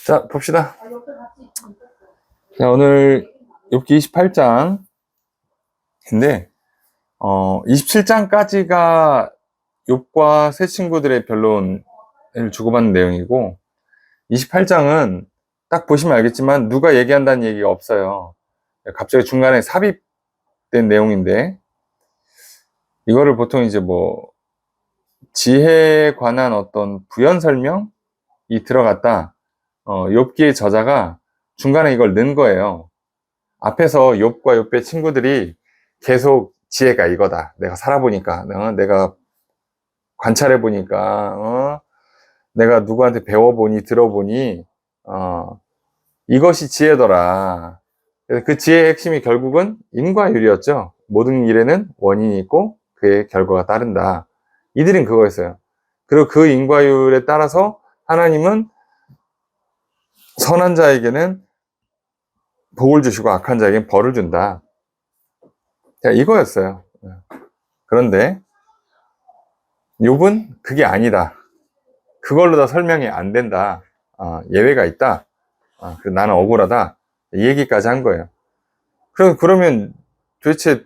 자, 봅시다. 자, 오늘 욥기 28장인데 27장까지가 욥과 세 친구들의 변론을 주고받는 내용이고, 28장은 딱 보시면 알겠지만 누가 얘기한다는 얘기가 없어요. 갑자기 중간에 삽입된 내용인데, 이거를 보통 이제 지혜에 관한 어떤 부연 설명이 들어갔다. 욥기의 저자가 중간에 이걸 넣은 거예요. 앞에서 욥과 욥의 친구들이 계속 지혜가 이거다. 내가 살아보니까, 내가 관찰해보니까, 내가 누구한테 배워보니, 들어보니, 이것이 지혜더라. 그래서 그 지혜의 핵심이 결국은 인과율이었죠. 모든 일에는 원인이 있고 그의 결과가 따른다. 이들은 그거였어요. 그리고 그 인과율에 따라서 하나님은 선한 자에게는 복을 주시고 악한 자에게는 벌을 준다. 이거였어요. 그런데 욥은 그게 아니다. 그걸로 다 설명이 안 된다. 예외가 있다. 나는 억울하다. 이 얘기까지 한 거예요. 그러면 도대체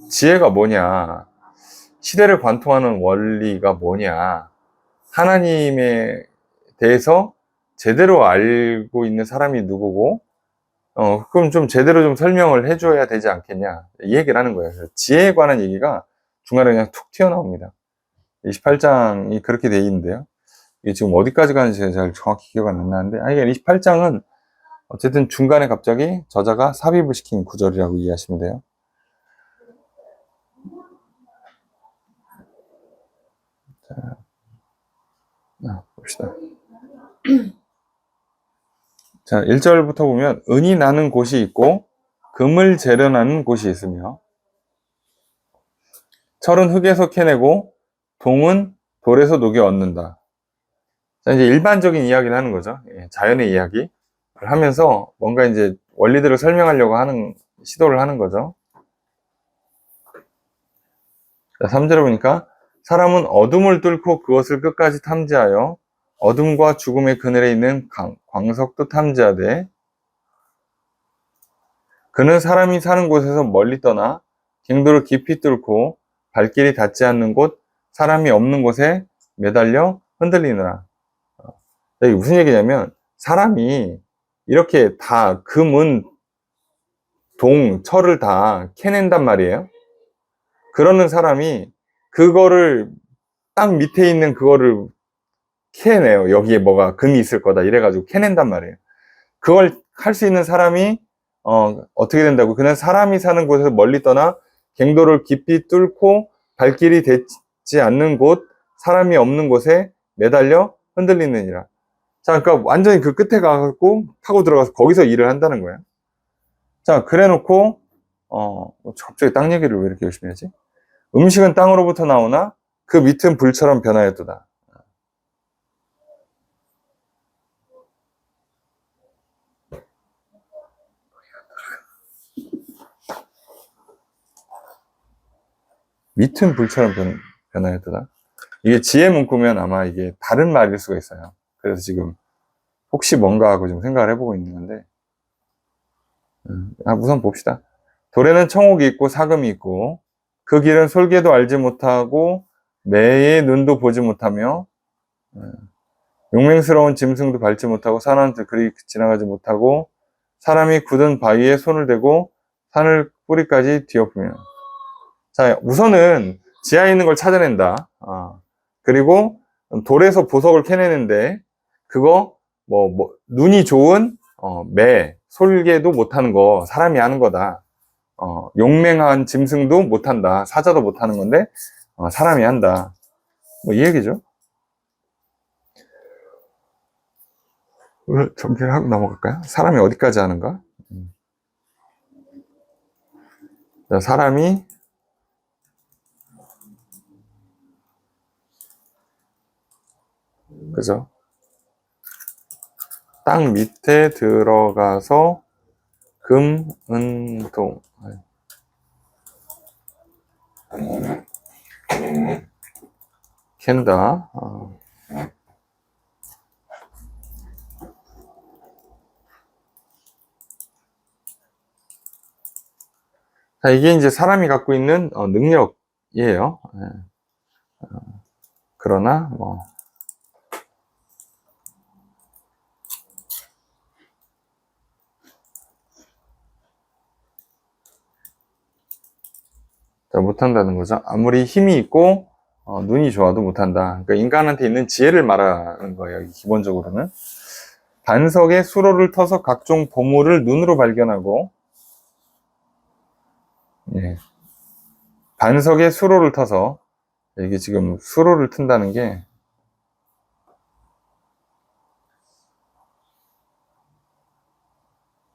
지혜가 뭐냐? 시대를 관통하는 원리가 뭐냐? 하나님에 대해서 제대로 알고 있는 사람이 누구고, 그럼 좀 제대로 좀 설명을 해줘야 되지 않겠냐? 이 얘기를 하는 거예요. 그래서 지혜에 관한 얘기가 중간에 그냥 툭 튀어나옵니다. 28장이 그렇게 돼 있는데요. 이게 지금 어디까지 가는지 잘 정확히 기억 안 나는데, 이게 28장은 어쨌든 중간에 갑자기 저자가 삽입을 시킨 구절이라고 이해하시면 돼요. 자, 봅시다. 자, 1절부터 보면 은이 나는 곳이 있고 금을 재련하는 곳이 있으며 철은 흙에서 캐내고 동은 돌에서 녹여 얻는다. 자, 이제 일반적인 이야기를 하는 거죠. 자연의 이야기를 하면서 뭔가 이제 원리들을 설명하려고 하는 시도를 하는 거죠. 자, 3절에 보니까 사람은 어둠을 뚫고 그것을 끝까지 탐지하여 어둠과 죽음의 그늘에 있는 광석도 탐지하되 그는 사람이 사는 곳에서 멀리 떠나 갱도를 깊이 뚫고 발길이 닿지 않는 곳, 사람이 없는 곳에 매달려 흔들리느라. 이게 무슨 얘기냐면 사람이 이렇게 다 금은 철을 다 캐낸단 말이에요. 그러는 사람이 그거를 땅 밑에 있는 그거를 캐내요. 여기에 뭐가 금이 있을 거다 이래가지고 캐낸단 말이에요. 그걸 할 수 있는 사람이 어떻게 된다고? 그는 사람이 사는 곳에서 멀리 떠나 갱도를 깊이 뚫고 발길이 닿지 않는 곳, 사람이 없는 곳에 매달려 흔들리느니라. 자, 그러니까 완전히 그 끝에 가갖고 파고 들어가서 거기서 일을 한다는 거예요. 자, 그래놓고 갑자기 땅 얘기를 왜 이렇게 열심히 하지? 음식은 땅으로부터 나오나 그 밑은 불처럼 변하였도다. 밑은 불처럼 변하였도다. 이게 지혜 문구면 아마 이게 다른 말일 수가 있어요. 그래서 지금 혹시 뭔가 하고 좀 생각을 해보고 있는 건데, 우선 봅시다. 돌에는 청옥이 있고 사금이 있고 그 길은 솔개도 알지 못하고 매의 눈도 보지 못하며 용맹스러운 짐승도 밟지 못하고 산한테 그리 지나가지 못하고 사람이 굳은 바위에 손을 대고 산을 뿌리까지 뒤엎으며. 자, 우선은 지하에 있는 걸 찾아낸다. 그리고 돌에서 보석을 캐내는데 그거 눈이 좋은 솔개도 못하는 거 사람이 하는 거다. 용맹한 짐승도 못한다. 사자도 못하는 건데 사람이 한다. 이 얘기죠. 오늘 정리를 하고 넘어갈까요? 사람이 어디까지 하는가? 자, 사람이 그죠? 땅 밑에 들어가서 금, 은, 동 캔다. 자, 이게 이제 사람이 갖고 있는 능력이에요. 그러나 뭐 자, 못한다는 거죠. 아무리 힘이 있고 눈이 좋아도 못한다. 그러니까 인간한테 있는 지혜를 말하는 거예요. 기본적으로는 반석에 수로를 터서 각종 보물을 눈으로 발견하고, 예. 반석에 수로를 터서, 이게 지금 수로를 튼다는 게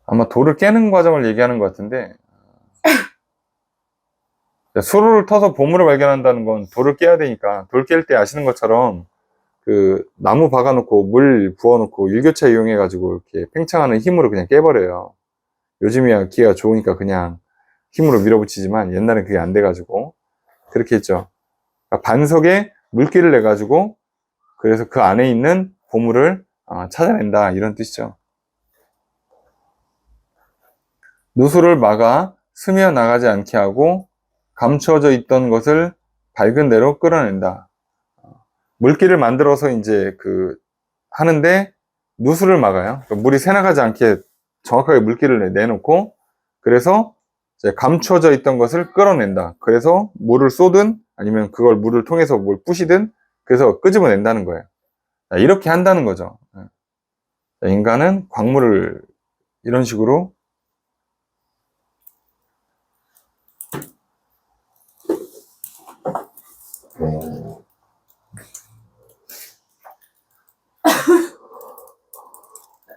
아마 돌을 깨는 과정을 얘기하는 것 같은데, 수로를 터서 보물을 발견한다는 건 돌을 깨야 되니까, 돌 깰 때 아시는 것처럼 그 나무 박아놓고 물 부어놓고 일교차 이용해가지고 이렇게 팽창하는 힘으로 그냥 깨버려요. 요즘이야 기회가 좋으니까 그냥 힘으로 밀어붙이지만 옛날엔 그게 안 돼가지고 그렇게 했죠. 그러니까 반석에 물기를 내가지고 그래서 그 안에 있는 보물을 찾아낸다, 이런 뜻이죠. 누수를 막아 스며 나가지 않게 하고 감추어져 있던 것을 밝은 대로 끌어낸다. 물기를 만들어서 이제 하는데 누수를 막아요. 그러니까 물이 새나가지 않게 정확하게 물기를 내놓고, 그래서 이제 감추어져 있던 것을 끌어낸다. 그래서 물을 쏘든 아니면 그걸 물을 통해서 뭘 부시든 그래서 끄집어낸다는 거예요. 이렇게 한다는 거죠. 인간은 광물을 이런 식으로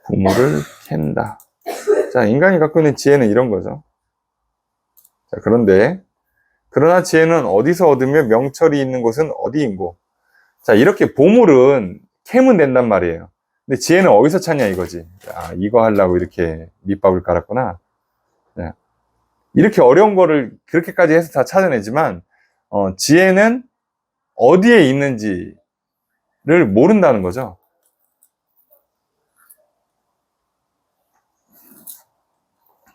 보물을 캔다. 자, 인간이 갖고 있는 지혜는 이런 거죠. 자, 그러나 지혜는 어디서 얻으며 명철이 있는 곳은 어디인고. 자, 이렇게 보물은 캐면 된단 말이에요. 근데 지혜는 어디서 찾냐 이거지. 이거 하려고 이렇게 밑밥을 깔았구나. 네. 이렇게 어려운 거를 그렇게까지 해서 다 찾아내지만, 지혜는 어디에 있는지를 모른다는 거죠.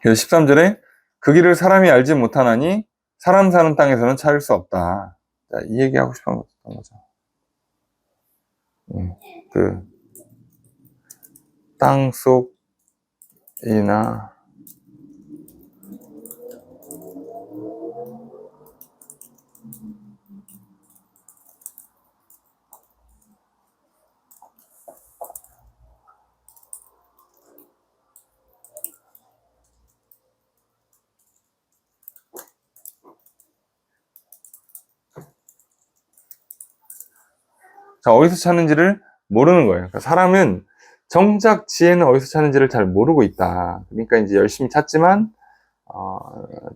그래서 13절에 그 길을 사람이 알지 못하나니 사람 사는 땅에서는 찾을 수 없다. 자, 이 얘기하고 싶은 거죠. 땅 속이나 자, 어디서 찾는지를 모르는 거예요. 그러니까 사람은 정작 지혜는 어디서 찾는지를 잘 모르고 있다. 그러니까 이제 열심히 찾지만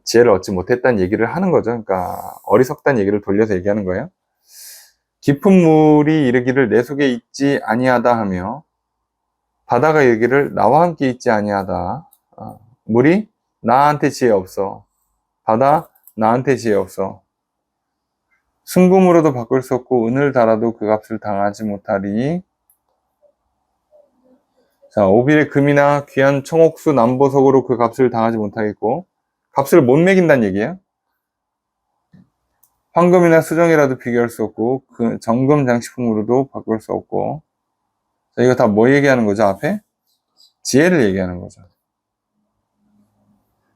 지혜를 얻지 못했다는 얘기를 하는 거죠. 그러니까 어리석다는 얘기를 돌려서 얘기하는 거예요. 깊은 물이 이르기를 내 속에 있지 아니하다 하며 바다가 이르기를 나와 함께 있지 아니하다. 물이 나한테 지혜 없어. 바다 나한테 지혜 없어. 순금으로도 바꿀 수 없고 은을 달아도 그 값을 당하지 못하리. 자, 오빌의 금이나 귀한 청옥수 남보석으로 그 값을 당하지 못하겠고, 값을 못 매긴다는 얘기예요. 황금이나 수정이라도 비교할 수 없고 그 정금 장식품으로도 바꿀 수 없고. 자, 이거 다 뭐 얘기하는 거죠? 앞에 지혜를 얘기하는 거죠.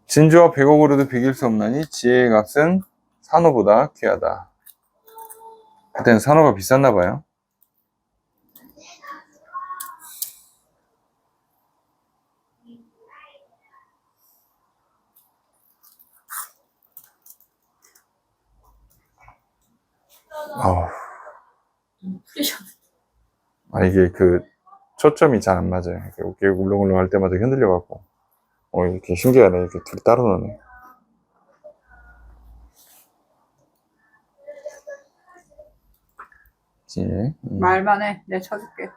진주와 백옥으로도 비길 수 없나니 지혜의 값은 산호보다 귀하다. 그때는 산호가 비쌌나 봐요. 이게 초점이 잘 안 맞아요. 이렇게 울렁울렁 할 때마다 흔들려갖고. 이렇게 신기하네. 이렇게 둘이 따로 노네. 지혜. 말만 해. 내가 쳐줄게.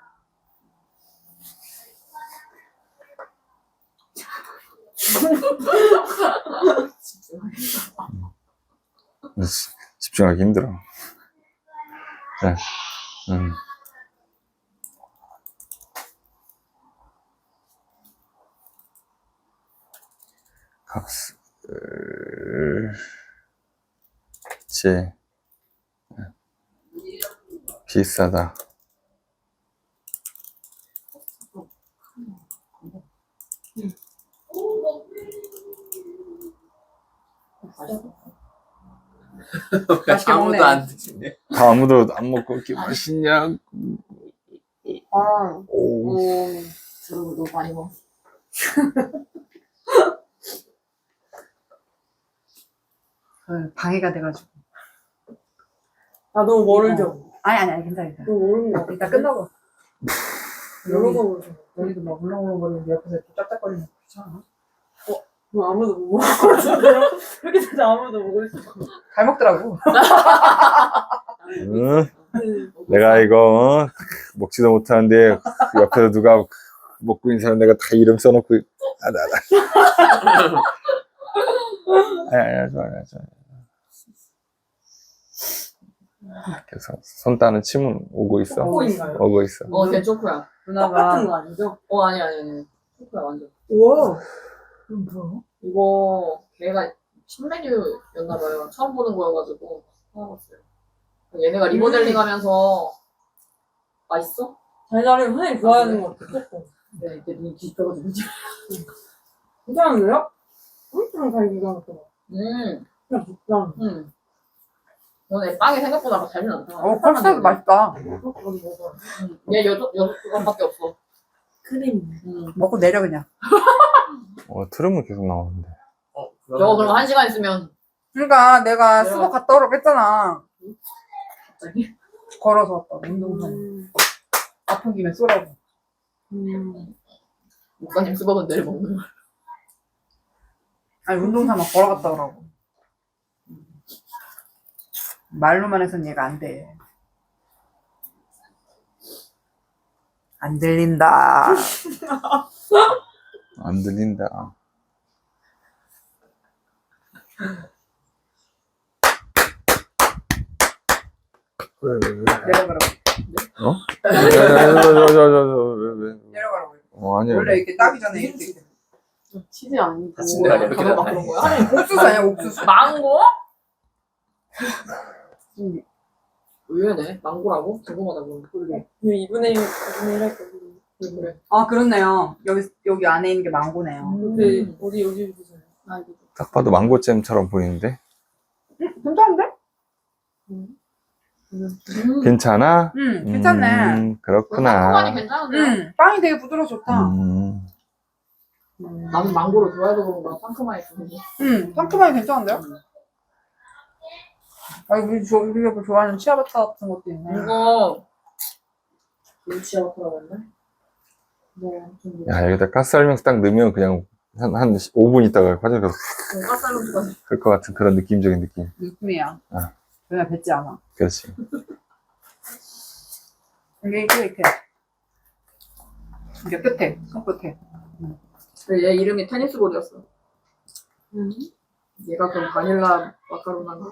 집중하기 힘들어. 자, 값을 그치. 비싸다. 맛있게 먹네. 아무도 안 드시네. 다 아무도 안 먹고 이렇게 맛있냐? 아, 오. 저러고 너무 많이 먹어. 방해가 돼가지고. 아, 너무 멀죠? 아니, 괜찮아. 너무 모르는 거. 이따 끝나고. 여러 번 모르죠. 여기도 막 울렁울렁거리는데 옆에서 이렇게 짝짝거리는 거 귀찮아. 뭐 아무도 못 먹었는데요? 이렇게 진짜 아무도 먹을 수 없어. 잘 먹더라고. 응? 내가 이거 먹지도 못하는데 옆에서 누가 먹고 있는 사람 내가 다 이름 써놓고 좋아. 그래서 손 따는 침은 오고 있어. 초코인가요? 오고 있어. 걔 초코야. 똑같은 거 아니죠? 아니. 초코야, 완전. 우와. 그럼 뭐야? 이거, 걔가 신메뉴였나봐요. 처음 보는 거여가지고, 사먹었어요. 얘네가 리모델링 하면서, 맛있어? 달달이 선생님 좋아하는 거 같아, 조금. 네, 이렇게 눈이 뒤집혀가지고. 괜찮은데요? 엄청 잘 기가 음, 그냥 진짜. 너네 빵이 생각보다 달진 않다. 컬스타도 맛있다. 그렇게 먹어요. 얘 여섯 조각밖에 없어. 크림. 먹고 내려 그냥. 트름은 계속 나오는데. 저거 그럼 1시간 있으면, 그러니까 내가 내가- 수도 갔다 오라고 했잖아. 갑자기? 걸어서 왔다. 운동선. 아픈 김에 쏘라고. 목사님 수박은 내일 먹는 거야. 아니 운동삼아 걸어갔다 오라고. 말로만 해선 얘가 안 돼. 안 들린다. 안 들린다. 왜? 내려가라고. 어? 왜? 내려가라고. 아니야. 원래 이렇게 따기 전에 이렇게. 치즈 아니고. 다친 데가 이렇게 막 나타나네. 그런 거야? 옥수수 아니야 옥수수. 망고? 의외네. 망고라고? 궁금하다, 그럼. 2분의 1 할 거고. 그래. 아 그렇네요. 여기 안에 있는 게 망고네요. 근데 여기 보세요. 아, 이거. 딱 봐도 망고잼처럼 보이는데? 괜찮은데? 괜찮아? 괜찮네. 그렇구나. 상관이 괜찮은데? 빵이 되게 부드러워 좋다. 나는 망고를 좋아해서 그런가 상큼하게 좋은데. 상큼하게 괜찮은데요? 아, 우리가 좋아하는 치아바타 같은 것도 있네. 이거 치아바타라고 했나? 네, 좀 야, 여기다 가스알명수 딱 넣으면 그냥 한 5분 있다가 화장실 가서 가스알로스가 클 것 같은 그런 느낌적인 느낌. 느낌이야. 아. 전혀 뱉지 않아. 그렇지. 이게 끝에, 손끝에. 얘 이름이 테니스볼이었어. 얘가 그럼 바닐라 마카로나인가?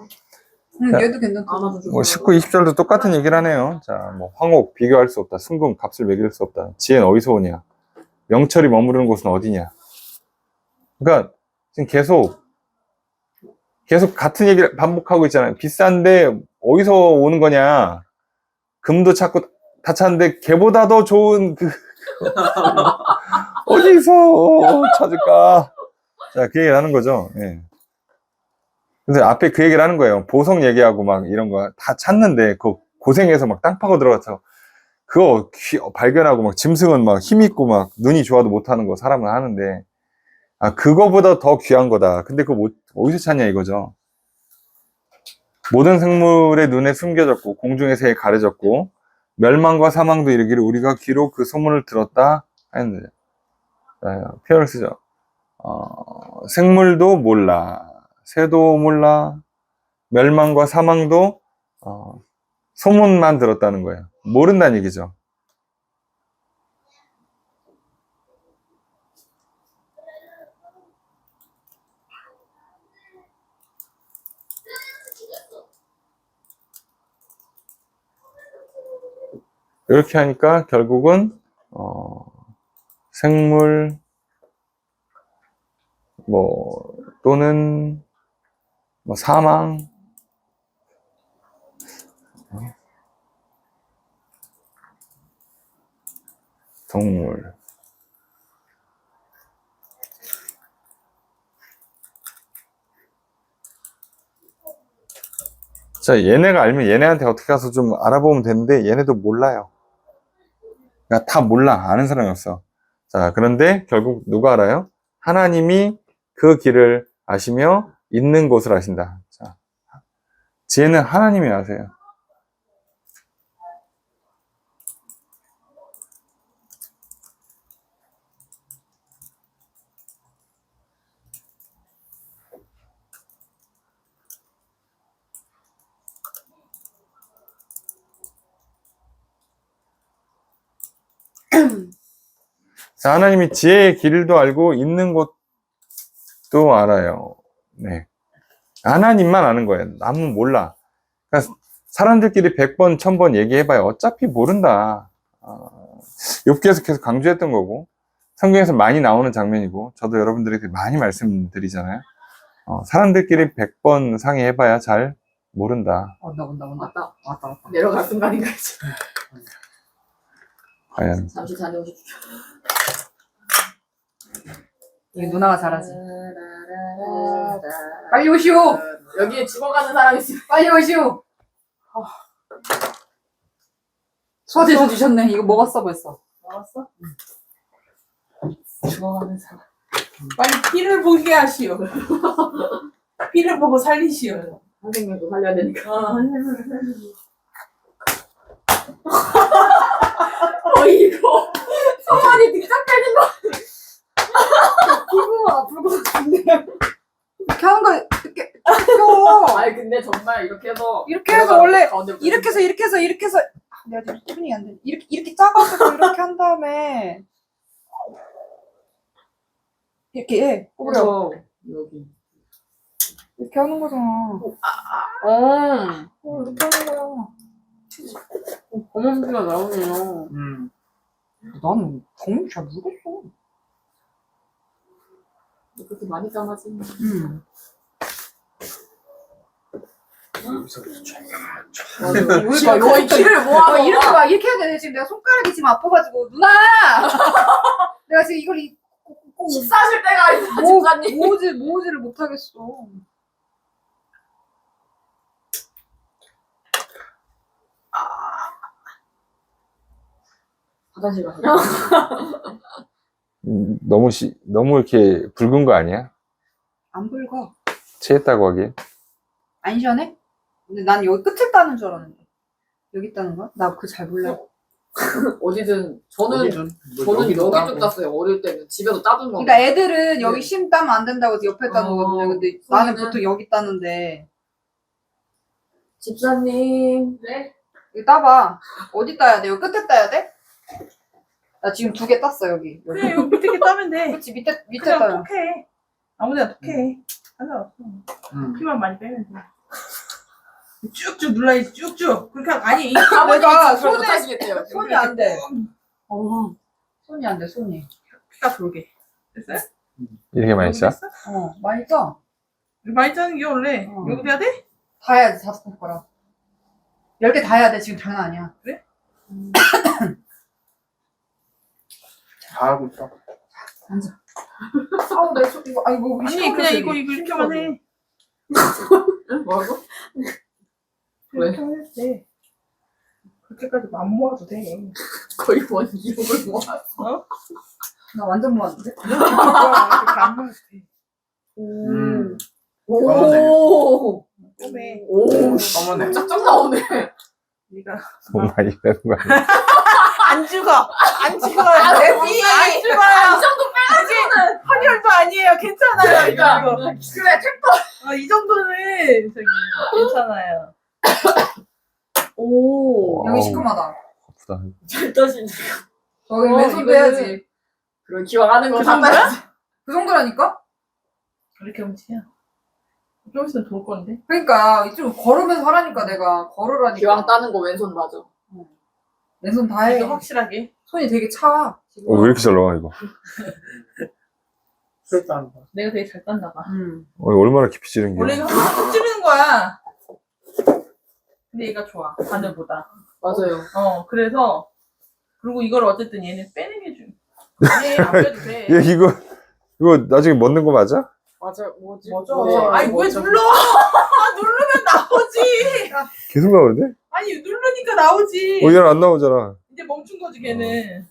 얘도 괜찮다. 아마도 뭐 19, 20절도 똑같은 얘기를 하네요. 자, 뭐 황옥 비교할 수 없다. 순금 값을 매길 수 없다. 지혜는 어디서 오냐? 명철이 머무르는 곳은 어디냐? 그러니까 지금 계속 같은 얘기를 반복하고 있잖아요. 비싼데 어디서 오는 거냐? 금도 찾고 다 찾는데 걔보다 더 좋은 어디서 찾을까? 자, 그 얘기를 하는 거죠. 예. 그래서 앞에 그 얘기를 하는 거예요. 보석 얘기하고 막 이런 거 다 찾는데 그 고생해서 막 땅 파고 들어가서 그거 발견하고 막 짐승은 막 힘있고 막 눈이 좋아도 못하는 거 사람은 하는데 그거보다 더 귀한 거다. 근데 그거 어디서 찾냐 이거죠. 모든 생물의 눈에 숨겨졌고 공중의 새에 가려졌고 멸망과 사망도 이르기를 우리가 귀로 그 소문을 들었다 했는데 표현을 쓰죠. 생물도 몰라, 새도 몰라, 멸망과 사망도 소문만 들었다는 거예요. 모른다는 얘기죠. 이렇게 하니까 결국은 생물 또는 뭐 사망, 동물. 자, 얘네가 알면 얘네한테 어떻게 가서 좀 알아보면 되는데 얘네도 몰라요. 그러니까 다 몰라. 아는 사람이 없어. 자, 그런데 결국 누가 알아요? 하나님이 그 길을 아시며 있는 곳을 아신다. 자, 지혜는 하나님이 아세요. 자, 하나님이 지혜의 길도 알고 있는 곳도 알아요. 네. 하나님만 아는 거예요. 남은 몰라. 그러니까 사람들끼리 100번, 1000번 얘기해봐야 어차피 모른다. 욥기에서 계속 강조했던 거고, 성경에서 많이 나오는 장면이고, 저도 여러분들에게 많이 말씀드리잖아요. 사람들끼리 100번 상의해봐야 잘 모른다. 온다. 왔다. 왔다. 내려갈 순간인가 이제. 과연. 잠시 다녀오십시오. 이거 누나가 잘하지. 빨리 오시오. 여기에 죽어가는 사람이 있으면 빨리 오시오. 소지도 주셨네. 이거 먹었어 벌써. 나왔어? 죽어가는 사람. 빨리 피를 보게 하시오. 피를 보고 살리시오. 한 생명도 살려야 되니까. 이거 소원이 득작되는 거. 피부가 아플 것 같은데. 이렇게 하는 거 이렇게 펴. 아니 근데 정말 이렇게 해서 이렇게 해서 원래 가운데부터 이렇게 해서 내가 지금 튜닝이 안 돼. 이렇게 짜가지고 이렇게 한 다음에 이렇게 해. 꼬부려. 해서 여기. 이렇게 하는 거잖아. 이렇게 하는 거야. 검은 소리가 나오네요. 나는 정말 잘 모르겠어. 그렇게 많이 까마지. 그러니까 거의 키를 모아서 이렇게 해야 돼. 지금 내가 손가락이 지금 아파가지고 누나. 내가 지금 이걸 꼭 식사하실 때가 아니라 집사님. 모으지를 못하겠어. 화장실 가서. 너무 이렇게 붉은 거 아니야? 안 붉어. 체했다고 하기에. 안 시원해? 근데 난 여기 끝에 따는 줄 알았는데. 여기 있다는 거야? 나 그거 잘 몰라. 어디든 저는 여기 쪽 땄어요. 어릴 때는 집에서 따둔 거. 그러니까 애들은 여기 심 따면 안 된다고 해서 옆에 따는 거거든요. 근데 나는 거기는- 보통 여기 따는데. 집사님. 네. 이거 따봐. 어디 따야 돼? 여기 끝에 따야 돼? 나 지금 2개 땄어 여기. 그래, 여기 밑에 게 따면 돼. 그렇지 밑에 그냥 따요. 톡해. 아무데나 톡해. 상관없어. 피만 많이 빼면 돼. 쭉쭉 눌러야지, 쭉쭉. 그렇게 아니, 내가 손을 손에 하시겠대요. 손이 안 돼. 손이 안 돼. 손이. 피가 돌게. 됐어요? 이렇게 많이 짜? 됐어? 많이 떠. 많이 짜는 게 원래 여기 돼야 돼? 다 해야 돼. 5손가락. 10개 다 해야 돼. 지금 장난 아니야. 그래? 다 하고 있어. 아우 내 손 이거 아이고 아니, 그냥 이거 이렇게만 해. 뭐라고? 왜? 이렇게 하면 돼. 그렇게까지 안 모아도 돼. 거의 원 이름을 모았어. 나 완전 모았는데. 이렇게 안 모아도 돼. 오. 꼬매. 오. 어머네. 짝짝 나오네. 네가 너무 많이 빼는 거 아니야? 안 죽어. 안 죽어요. 대비. 안 이 죽어요. 정도 빼면은. 헌혈도 아니에요. 괜찮아요. 그러니까. 이거. 그래. 이 정도는 저기 괜찮아요. 오. 여기 시큼하다. 아프다. 잘 떠시네. 저기 어, 왼손 이거는- 빼야지. 그런 기왕하는 거 그 다 정도야? 따야지. 그 정도라니까? 이렇게 움직여. 좀 있으면 돌 건데. 그러니까 이쪽 걸으면서 하라니까 내가 걸으라니까. 기왕 따는 거 왼손 맞아. 왼손 다 해. 이거 확실하게. 손이 되게 차. 지금. 왜 이렇게 잘 나와, 이거? 그랬다는 거. 내가 되게 잘 땄나 봐. 얼마나 깊이 찌른 게. 원래 이거 한번 찌르는 거야. 근데 얘가 좋아. 바늘보다. 맞아요. 그래서 그리고 이걸 어쨌든 얘는 빼는 게 좀. 얘 안 빼도 돼. 얘 이거 나중에 먹는 거 맞아? 맞아요. 뭐지? 맞아. 네. 아니 왜 뭐죠? 눌러? 누르면 나오지. 계속 나오는데? 아니 누르니까 나오지. 얘는 안 나오잖아. 이제 멈춘 거지 걔는.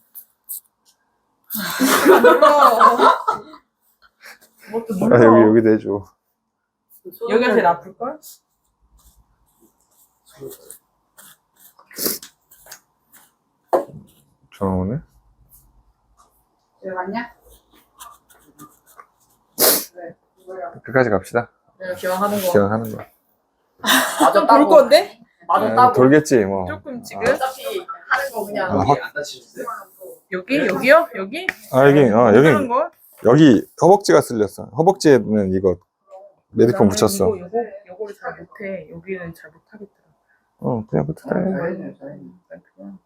안 눌러. 뭐또 눌러. 아, 여기다 해줘. 여기가 제일 아플 걸? 전화 오네? 왜 왔냐? 끝까지 갑시다. 네, 기왕하는 거. 기왕하는 거. 마저 좀 따고. 돌 건데? 마저 따고. 돌겠지, 뭐. 조금 지금. 어차피 하는 거 그냥. 아, 확- 안 다치는데? 여기요? 여기? 여기, 거? 여기 허벅지가 쓸렸어. 허벅지에는 이거 메디폼 나는 붙였어. 요거를 잘 못해. 여기는 잘 못하겠더라. 그냥 붙여. 잘했네, 잘했네. 그냥.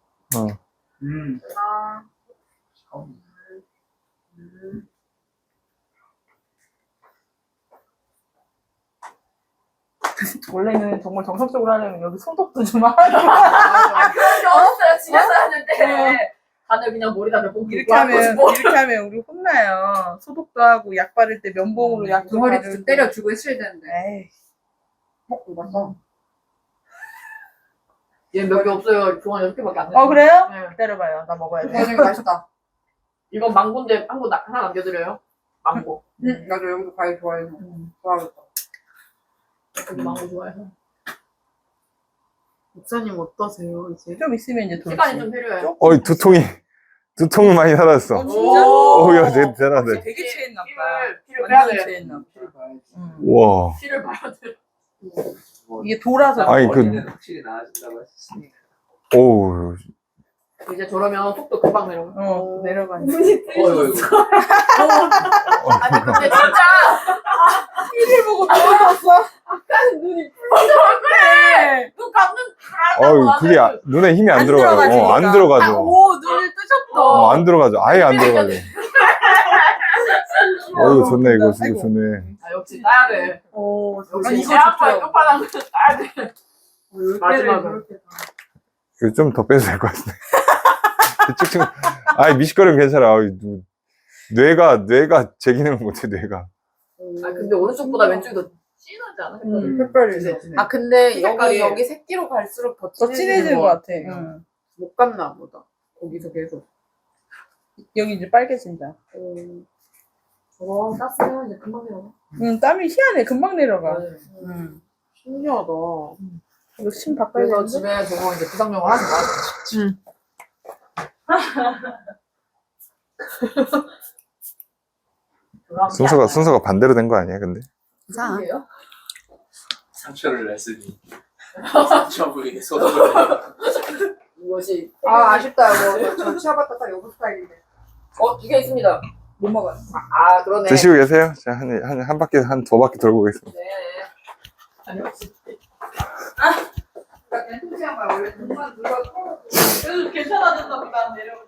원래는 정말 정석적으로 하려면 여기 소독도 좀 하고 아, 그런 게 없어요. 집에서 하는데. 다들 그냥 머리다 몇 번 이렇게 하면 우리 혼나요. 소독도 하고 약 바를 때 면봉으로 약 동아리 바르고. 좀 때려주고 있어야 되는데. 에이. 이봤어? 얘 몇 개 없어요. 종아리 6개밖에 안 돼요. 그래요? 네. 기다려봐요. 나 먹어야 돼. 과정이 맛있다. 이건 망고인데 망고 하나 남겨드려요. 망고. 나도 여기도 과일 좋아해서. 좋아하겠다. 저도 망고 좋아해서. 목사님 어떠세요 이제? 좀 있으면 이제 돌지. 시간이 좀 필요해요. 두통은 많이 사라졌어. 진짜? 야, 대단하네. 되게 취했나 봐. 피를 빼야 완전 돼. 취했나 봐. 피를 봐야지. 와. 피를 봐야 돼. 이게 돌아서. 아니, 어린이는 확실히 나아진다고 했으니까. 오우. 이제 저러면 속도 금방 내려가. 내려가니. 어이구. 아니 근데 진짜 피를 보고 떨어졌어. 눈이 풀어져 그래. 눈 감는 그게 눈에 힘이 안 들어가요. 들어가지니까. 안 들어가죠. 오, 눈을 뜨셨어. 안 들어가죠. 아예 안 들어가죠. 좋네, 이거 진짜 아이고. 좋네. 아 역시 따야 돼. 오, 역시 이거 제한파의 좋죠. 끝판왕은 따야 돼. 마지막은. 이거 좀 더 빼도 될 것 같은데. 쭉쭉. 미식거리면 괜찮아. 뇌가 제 기능을 못해, 뇌가. 아 근데 오른쪽보다 왼쪽이 더 진하지 않아? 색깔이 아 근데 색깔이- 여기 새끼로 갈수록 더 더 진해지는 것 같아. 응. 못 감나 보다. 거기서 계속. 여기 이제 빨개진다. 저거 땄어요. 이제 금방 내려가. 땀이 희한해. 금방 내려가. 신기하다. 이거 심 바꿔야 그래서 되는데? 집에 저거 이제 부상용을 하지 마. 순서가 반대로 된 거 아니야, 근데? 이상해요? 상처를 냈으니 상처 부위에 쏟아버려. 이것이 아쉽다 이거. 저 치아바타 딱 요거 스타일인데. 이게 있습니다. 못 먹어요. 아 그러네. 드시고 계세요? 제가 한 바퀴, 두 바퀴 돌고 오겠습니다. 네. 아니 혹시 그냥 통치한 거야. 원래 눈만 눌러 털어. 그래도 괜찮아졌나 보다. 내려가.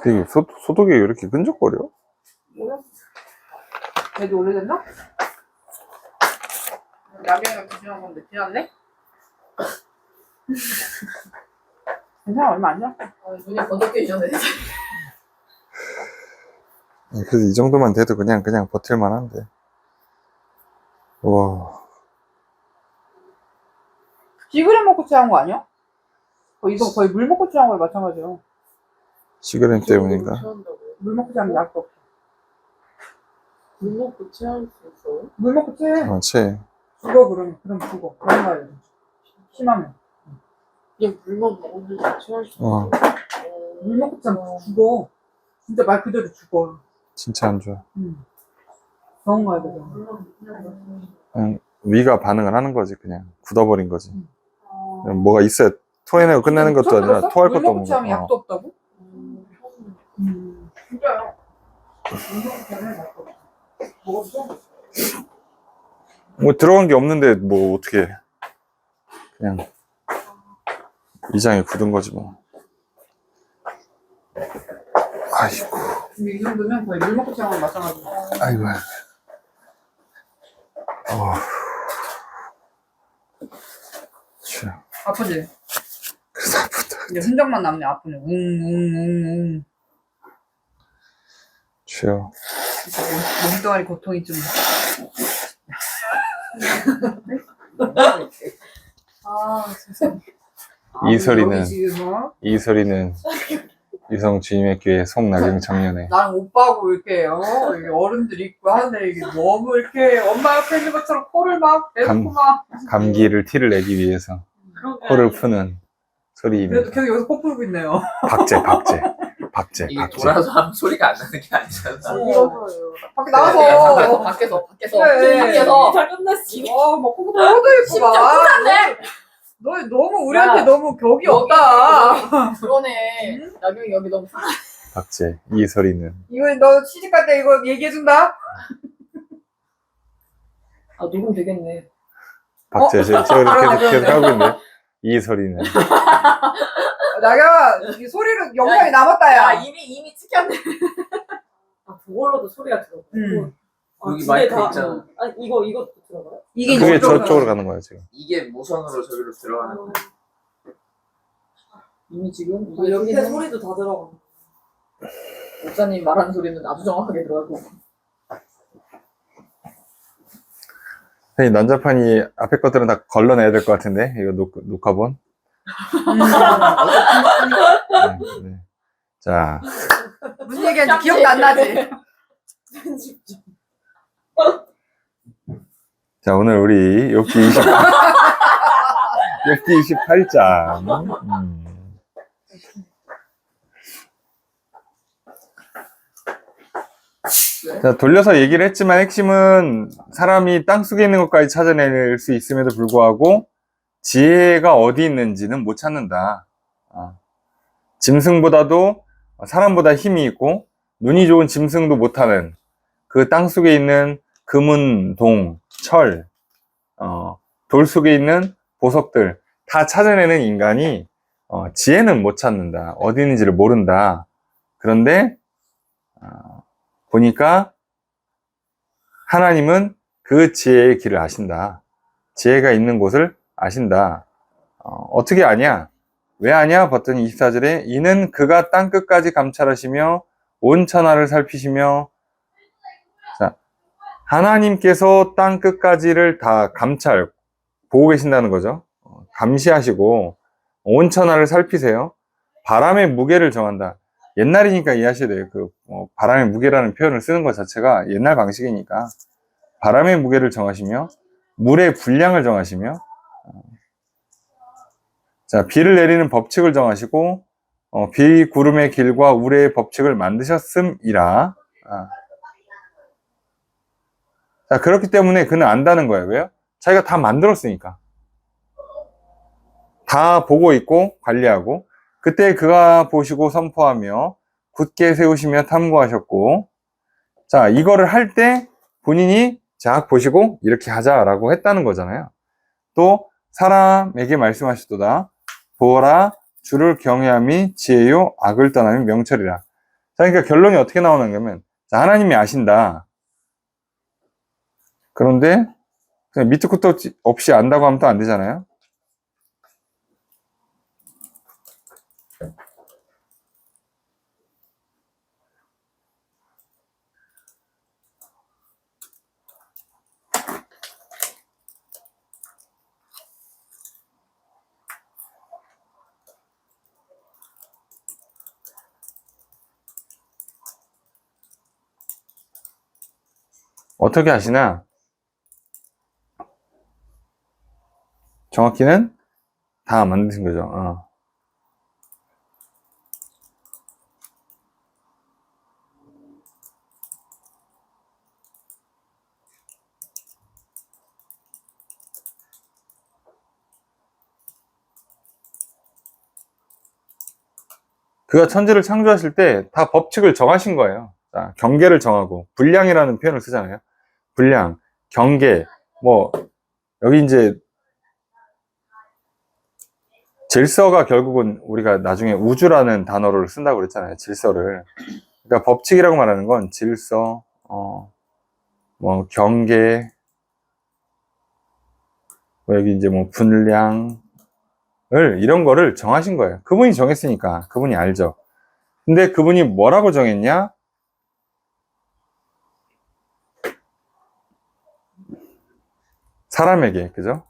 되게 소독이 왜 이렇게 끈적거려? 걔도 오래됐나? 야경이가 기준한 건데 지났네? 괜찮아 얼마 안 지났어. 눈이 번쩍해지셨네. 그래도 이 정도만 돼도 그냥 버틸만 한데. 와. 지그램 먹고 취한 거 아니야? 이거 거의 물 먹고 취한 거랑 마찬가지야. 시그램 때문인가? 물 먹고 취하면 약도 없어. 물 먹고 취할 수 있어요? 물 먹고 취해. 채. 죽어 그럼 죽어. 그런 거야. 심하면. 그냥 물만 먹으면 취할 수 어, 있어요? 물 먹고 취하면 죽어. 진짜 말 그대로 죽어. 진짜 안 좋아. 병원 가야 되잖아. 그냥 위가 반응을 하는 거지, 그냥. 굳어버린 거지. 그냥 뭐가 있어야 토해내고 끝내는 것도 처음 아니라 들었어? 토할 물 것도 먹고 취하면 없는 거. 약도 없다고? 진짜요. 물 먹고 취하면 약도 없어. 먹었어? 뭐 들어간 게 없는데 뭐 어떻게 그냥 위장이 굳은 거지 뭐. 아이고. 근데 이 정도면 거의 물 먹고 취한 거랑 마찬가지야. 아이고. 참. 아프지? 그래서 아프다. 이제 흔적만 남네 아프네. 웅웅웅웅. 쉬어. 몸뚱아리 고통이 좀. 아, 진짜. 이 소리는 여기 지금 이 소리는 유성 주임의 교회 송나경 청년회. 나는 오빠하고 이렇게 이게 어른들 있고 하는데 이게 너무 이렇게 엄마 옆에 있는 것처럼 코를 막 내놓고 막. 감기를 티를 내기 위해서 코를 푸는 소리입니다. 그래도 계속 여기서 코 풀고 있네요. 박제. 이게 돌아서 하면 소리가 안 나는 게 아니잖아. 이러서요. 밖에 밖에서, 나가서. 밖에서. 그래. 밖에서. 잘 끝났지. 막 코가 터져 있고 막. 너 너무 우리한테 야, 너무 격이 여기, 없다. 그러네. 나경이 여기 너무 박제. 이 소리는 이거 너 시집 갈 때 이거 얘기해준다? 아, 녹음 되겠네. 박제. 제가 계속 하고 있는데 이 소리는 나경아, 이 소리로 영상이 남았다, 야. 이미 찍혔네. 아, 그걸로도 소리가 들어. 여기 마이크 있잖아. 아니, 이것도 들어가요? 이게 그게 이쪽으로 저쪽으로 가는 거야 지금. 이게 무선으로 저기로 들어가는 거. 이미 지금? 옆에 소리도 다 들어가. 목사님 말하는 소리는 아주 정확하게 들어가고. 선생님 난자판이 앞에 것들은 다 걸러내야 될 것 같은데 이거 녹화본. 네. 자, 무슨 얘기하는지 기억도 안 나지? 자 오늘 우리 욥기 28장. 자, 돌려서 얘기를 했지만 핵심은 사람이 땅속에 있는 것까지 찾아낼 수 있음에도 불구하고 지혜가 어디 있는지는 못 찾는다. 짐승보다도 사람보다 힘이 있고 눈이 좋은 짐승도 못하는 그 땅속에 있는 금은, 동, 철, 돌 속에 있는 보석들 다 찾아내는 인간이 지혜는 못 찾는다. 어디 있는지를 모른다. 그런데 보니까 하나님은 그 지혜의 길을 아신다. 지혜가 있는 곳을 아신다. 어떻게 아냐? 왜 아냐? 봤더니 24절에 이는 그가 땅끝까지 감찰하시며 온 천하를 살피시며. 자, 하나님께서 땅끝까지를 다 보고 계신다는 거죠. 감시하시고 온 천하를 살피세요. 바람의 무게를 정한다. 옛날이니까 이해하셔야 돼요. 바람의 무게라는 표현을 쓰는 것 자체가 옛날 방식이니까. 바람의 무게를 정하시며 물의 분량을 정하시며 자, 비를 내리는 법칙을 정하시고 비, 구름의 길과 우레의 법칙을 만드셨음이라. 자, 그렇기 때문에 그는 안다는 거예요. 왜요? 자기가 다 만들었으니까. 다 보고 있고 관리하고 그때 그가 보시고 선포하며 굳게 세우시며 탐구하셨고. 자, 이거를 할 때 본인이 자 보시고 이렇게 하자라고 했다는 거잖아요. 또 사람에게 말씀하시도다. 보라, 주를 경외함이 지혜요 악을 떠남이 명철이라. 자, 그러니까 결론이 어떻게 나오냐면, 자, 하나님이 아신다. 그런데 그냥 밑도 끝도 없이 안다고 하면 또 안 되잖아요. 어떻게 아시나? 정확히는 다 만드신 거죠. 그가 천지를 창조하실 때 다 법칙을 정하신 거예요. 자, 경계를 정하고, 분량이라는 표현을 쓰잖아요. 분량, 경계, 뭐, 여기 이제, 질서가 결국은 우리가 나중에 우주라는 단어를 쓴다고 그랬잖아요. 질서를. 그러니까 법칙이라고 말하는 건 질서, 뭐, 경계, 뭐 여기 이제 뭐, 분량을, 이런 거를 정하신 거예요. 그분이 정했으니까. 그분이 알죠. 근데 그분이 뭐라고 정했냐? 사람에게, 그죠?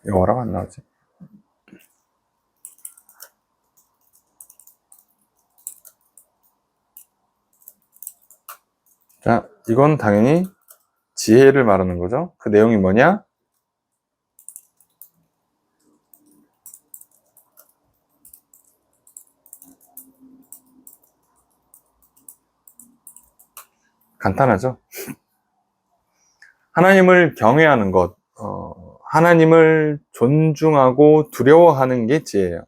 영어라고 안 나오지? 자, 이건 당연히 지혜를 말하는 거죠. 그 내용이 뭐냐? 간단하죠? 하나님을 경외하는 것, 하나님을 존중하고 두려워하는 게 지혜예요.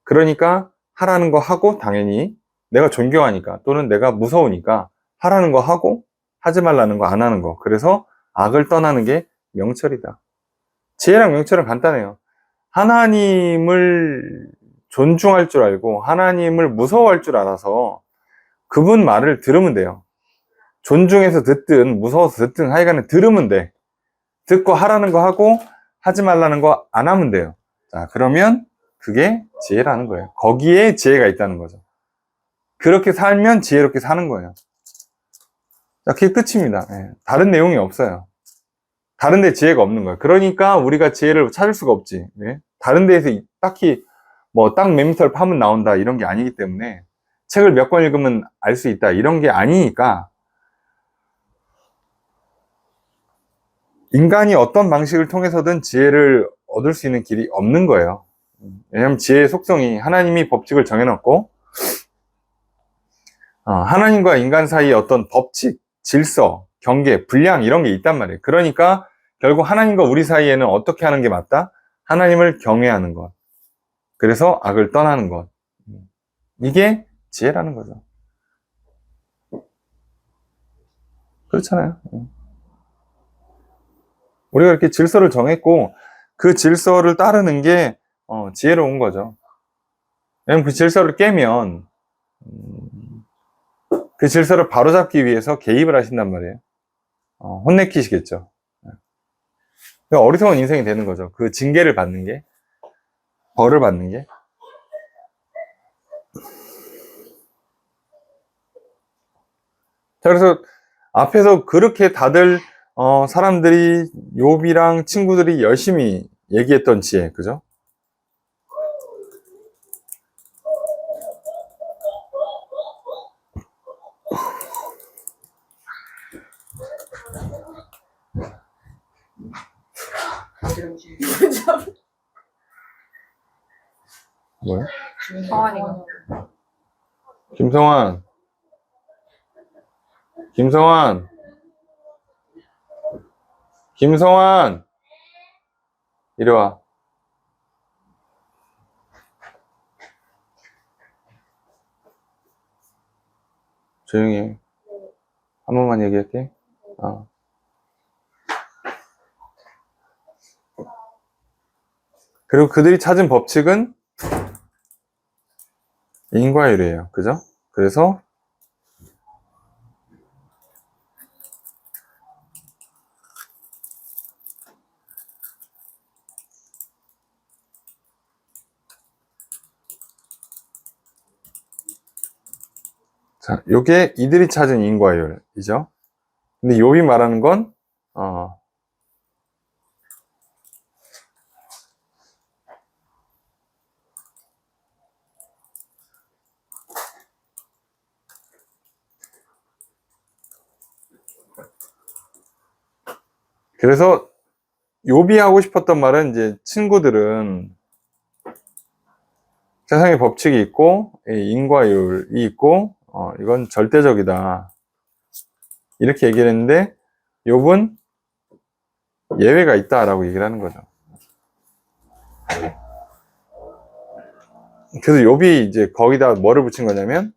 그러니까 하라는 거 하고 당연히 내가 존경하니까 또는 내가 무서우니까 하라는 거 하고 하지 말라는 거 안 하는 거. 그래서 악을 떠나는 게 명철이다. 지혜랑 명철은 간단해요. 하나님을 존중할 줄 알고 하나님을 무서워할 줄 알아서 그분 말을 들으면 돼요. 존중해서 듣든 무서워서 듣든 하여간에 들으면 돼. 듣고 하라는 거 하고 하지 말라는 거 안 하면 돼요. 자, 그러면 그게 지혜라는 거예요. 거기에 지혜가 있다는 거죠. 그렇게 살면 지혜롭게 사는 거예요. 자, 그게 끝입니다. 예, 다른 내용이 없어요. 다른 데 지혜가 없는 거예요. 그러니까 우리가 지혜를 찾을 수가 없지. 예? 다른 데에서 딱히 뭐 땅 몇 미터를 파면 나온다 이런 게 아니기 때문에 책을 몇 권 읽으면 알 수 있다 이런 게 아니니까 인간이 어떤 방식을 통해서든 지혜를 얻을 수 있는 길이 없는 거예요. 왜냐하면 지혜의 속성이 하나님이 법칙을 정해놨고 하나님과 인간 사이에 어떤 법칙, 질서, 경계, 분량 이런 게 있단 말이에요. 그러니까 결국 하나님과 우리 사이에는 어떻게 하는 게 맞다? 하나님을 경외하는 것. 그래서 악을 떠나는 것. 이게 지혜라는 거죠. 그렇잖아요. 우리가 이렇게 질서를 정했고 그 질서를 따르는 게 지혜로운 거죠. 왜냐면 그 질서를 깨면 그 질서를 바로잡기 위해서 개입을 하신단 말이에요. 혼내키시겠죠. 그러니까 어리석은 인생이 되는 거죠. 그 징계를 받는 게, 벌을 받는 게. 자, 그래서 앞에서 그렇게 다들 사람들이 욥이랑 친구들이 열심히 얘기했던 지혜, 그죠? 뭐야? 성환이가. 김성환. 김성환. 김성환. 이리 와. 조용히 해. 한 번만 얘기할게. 그리고 그들이 찾은 법칙은 인과율이에요. 그죠? 그래서 자, 요게 이들이 찾은 인과율이죠. 근데 욥이 말하는 건 그래서 욥이 하고 싶었던 말은 이제 친구들은 세상에 법칙이 있고 인과율이 있고 이건 절대적이다 이렇게 얘기를 했는데 욥은 예외가 있다라고 얘기를 하는 거죠. 그래서 욥이 이제 거기다 뭐를 붙인 거냐면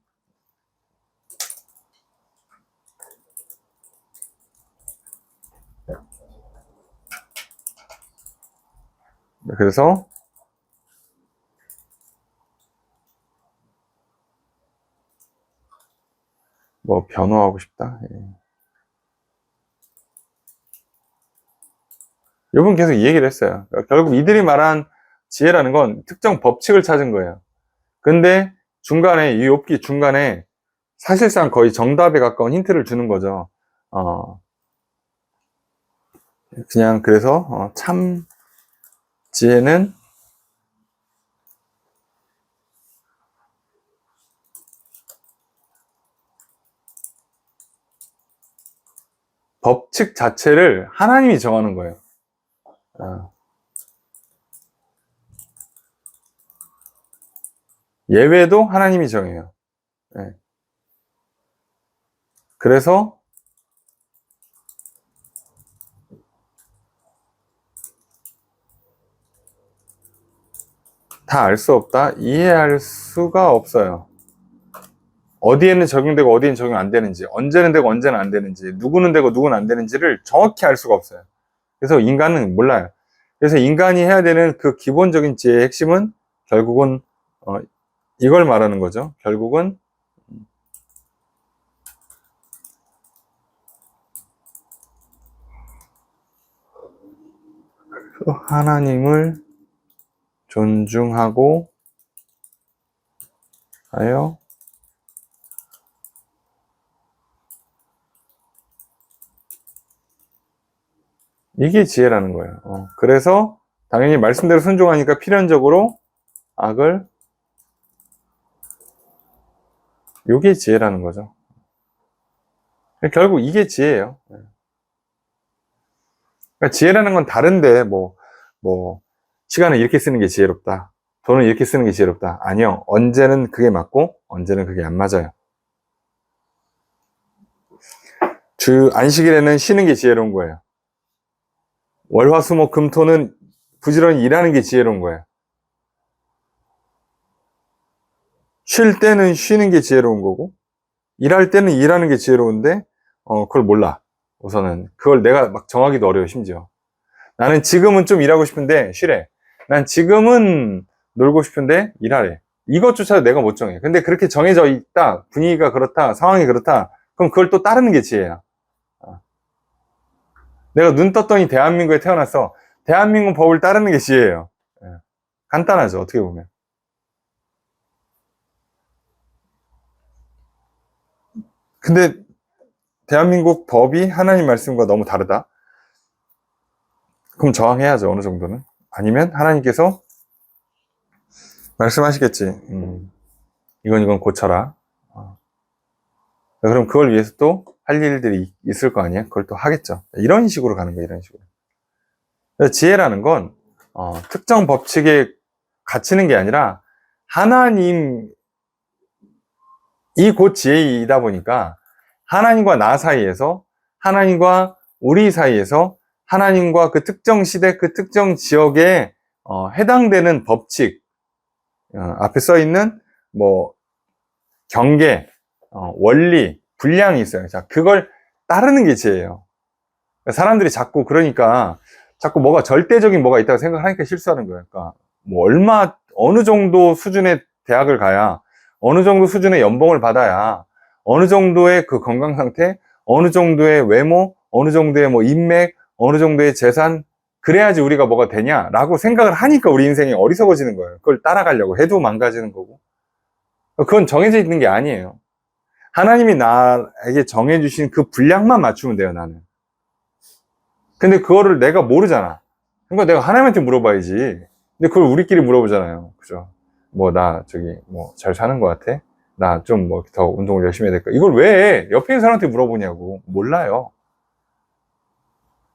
그래서 뭐 변호하고 싶다. 욥은 계속 이 얘기를 했어요. 결국 이들이 말한 지혜라는 건 특정 법칙을 찾은 거예요. 근데 중간에 이 욥기 중간에 사실상 거의 정답에 가까운 힌트를 주는 거죠. 그냥 그래서 참 지혜는 법칙 자체를 하나님이 정하는 거예요. 예외도 하나님이 정해요. 네. 그래서 다 알 수 없다, 이해할 수가 없어요. 어디에는 적용되고 어디에는 적용 안 되는지, 언제는 되고 언제는 안 되는지, 누구는 되고 누구는 안 되는지를 정확히 알 수가 없어요. 그래서 인간은 몰라요. 그래서 인간이 해야 되는 그 기본적인 지혜의 핵심은 결국은 이걸 말하는 거죠. 결국은 하나님을 존중하고 하여 이게 지혜라는 거예요. 그래서 당연히 말씀대로 순종하니까 필연적으로 악을, 이게 지혜라는 거죠. 결국 이게 지혜예요. 그러니까 지혜라는 건 다른데 뭐 시간을 이렇게 쓰는 게 지혜롭다, 돈을 이렇게 쓰는 게 지혜롭다, 아니요. 언제는 그게 맞고 언제는 그게 안 맞아요. 주 안식일에는 쉬는 게 지혜로운 거예요. 월화수목금토는 부지런히 일하는 게 지혜로운 거예요. 쉴 때는 쉬는 게 지혜로운 거고, 일할 때는 일하는 게 지혜로운데 그걸 몰라. 우선은 그걸 내가 막 정하기도 어려워. 심지어 나는 지금은 좀 일하고 싶은데 쉬래, 난 지금은 놀고 싶은데 일하래, 이것조차도 내가 못 정해. 근데 그렇게 정해져 있다, 분위기가 그렇다, 상황이 그렇다, 그럼 그걸 또 따르는 게 지혜야. 내가 눈 떴더니 대한민국에 태어났어, 대한민국 법을 따르는 게 지혜예요. 간단하죠, 어떻게 보면. 근데 대한민국 법이 하나님 말씀과 너무 다르다? 그럼 저항해야죠, 어느 정도는. 아니면 하나님께서 말씀하시겠지. 이건 고쳐라. 그럼 그걸 위해서 또 할 일들이 있을 거 아니에요? 그걸 또 하겠죠. 이런 식으로 가는 거예요, 이런 식으로. 그래서 지혜라는 건 특정 법칙에 갇히는 게 아니라 하나님이 곧 지혜이다 보니까 하나님과 나 사이에서, 하나님과 우리 사이에서, 하나님과 그 특정 시대, 그 특정 지역에 해당되는 법칙, 앞에 써 있는 뭐 경계, 원리, 분량이 있어요. 자, 그걸 따르는 게 지혜예요. 사람들이 자꾸 뭐가 절대적인 뭐가 있다고 생각하니까 실수하는 거예요. 그러니까 뭐 어느 정도 수준의 대학을 가야 어느 정도 수준의 연봉을 받아야 어느 정도의 그 건강 상태, 어느 정도의 외모, 어느 정도의 뭐 인맥, 어느 정도의 재산, 그래야지 우리가 뭐가 되냐라고 생각을 하니까 우리 인생이 어리석어지는 거예요. 그걸 따라가려고 해도 망가지는 거고. 그건 정해져 있는 게 아니에요. 하나님이 나에게 정해주신 그 분량만 맞추면 돼요, 나는. 근데 그거를 내가 모르잖아. 그러니까 내가 하나님한테 물어봐야지. 근데 그걸 우리끼리 물어보잖아요. 그죠? 뭐, 잘 사는 것 같아? 나 좀 뭐 더 운동을 열심히 해야 될까? 이걸 왜 옆에 있는 사람한테 물어보냐고. 몰라요.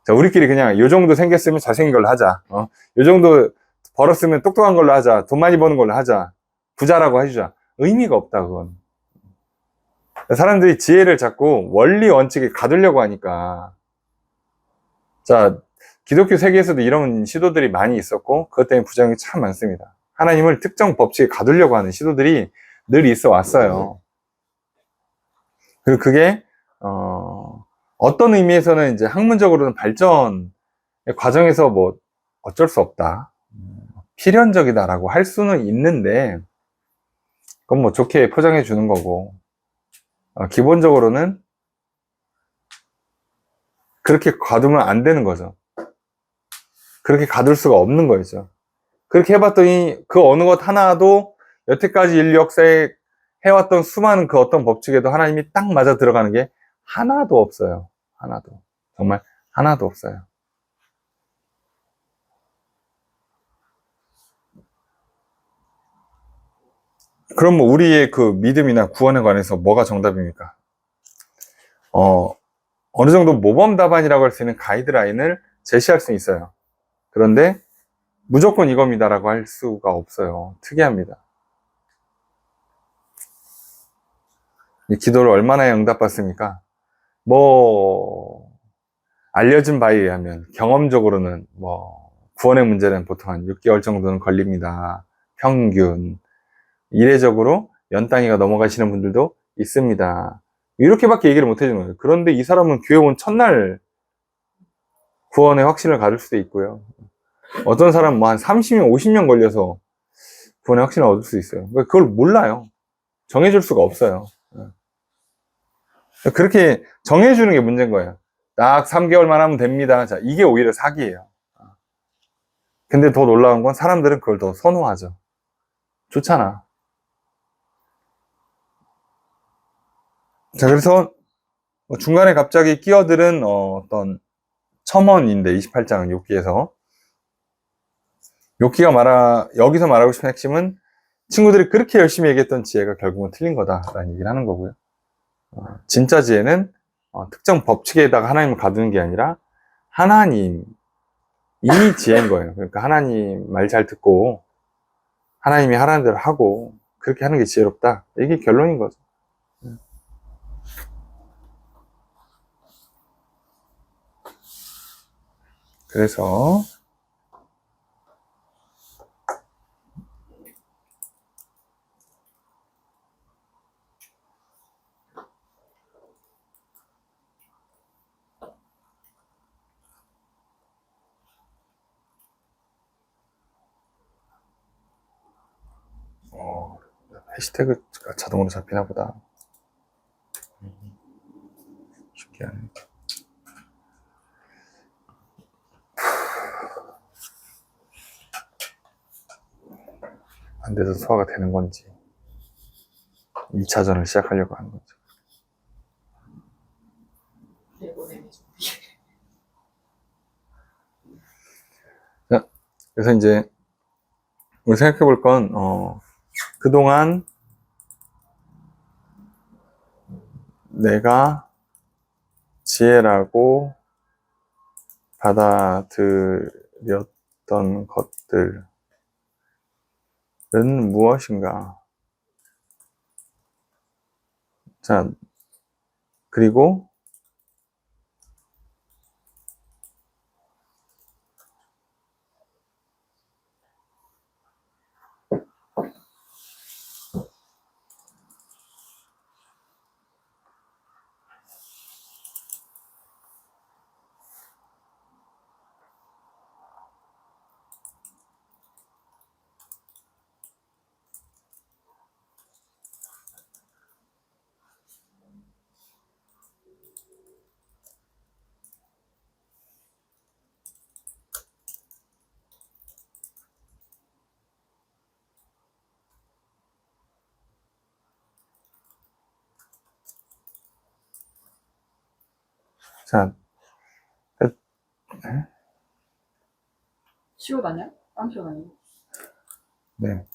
자, 우리끼리 그냥 요 정도 생겼으면 잘생긴 걸로 하자. 요 정도 벌었으면 똑똑한 걸로 하자. 돈 많이 버는 걸로 하자. 부자라고 해주자. 의미가 없다, 그건. 사람들이 지혜를 자꾸 원리 원칙에 가두려고 하니까. 자, 기독교 세계에서도 이런 시도들이 많이 있었고, 그것 때문에 부작용이 참 많습니다. 하나님을 특정 법칙에 가두려고 하는 시도들이 늘 있어 왔어요. 그리고 그게, 어떤 의미에서는 이제 학문적으로는 발전의 과정에서 뭐 어쩔 수 없다. 필연적이다라고 할 수는 있는데, 그건 뭐 좋게 포장해 주는 거고, 기본적으로는 그렇게 가두면 안 되는 거죠. 그렇게 가둘 수가 없는 거죠. 그렇게 해봤더니 그 어느 것 하나도 여태까지 인류 역사에 해왔던 수많은 그 어떤 법칙에도 하나님이 딱 맞아 들어가는 게 하나도 없어요. 하나도. 정말 하나도 없어요. 그럼 뭐 우리의 그 믿음이나 구원에 관해서 뭐가 정답입니까? 어느 정도 모범 답안이라고 할 수 있는 가이드라인을 제시할 수 있어요. 그런데 무조건 이겁니다라고 할 수가 없어요. 특이합니다. 이 기도를 얼마나 응답받습니까? 뭐 알려진 바에 의하면 경험적으로는 뭐 구원의 문제는 보통 한 6개월 정도는 걸립니다. 평균. 이례적으로 연 단위가 넘어가시는 분들도 있습니다. 이렇게밖에 얘기를 못 해주는 거예요. 그런데 이 사람은 교회 온 첫날 구원의 확신을 가질 수도 있고요. 어떤 사람은 뭐 한 30년, 50년 걸려서 구원의 확신을 얻을 수 있어요. 그걸 몰라요. 정해줄 수가 없어요. 그렇게 정해주는 게 문제인 거예요. 딱 3개월만 하면 됩니다. 자, 이게 오히려 사기예요. 근데 더 놀라운 건 사람들은 그걸 더 선호하죠. 좋잖아. 자, 그래서 중간에 갑자기 끼어들은 어떤 첨언인데 28장은 욥기에서 여기서 말하고 싶은 핵심은 친구들이 그렇게 열심히 얘기했던 지혜가 결국은 틀린 거다라는 얘기를 하는 거고요. 진짜 지혜는 특정 법칙에다가 하나님을 가두는 게 아니라 하나님이 지혜인 거예요. 그러니까 하나님 말 잘 듣고 하나님이 하라는 대로 하고 그렇게 하는 게 지혜롭다. 이게 결론인 거죠. 그래서 해시태그가 자동으로 잡히나 보다. 쉽게 하네. 안 돼서 소화가 되는 건지 2차전을 시작하려고 하는 거죠. 자, 그래서 이제 우리 생각해 볼 건 그동안 내가 지혜라고 받아들였던 것들은 무엇인가? 자, 그리고 자, 치우다냐? 안 치우다냐? 네.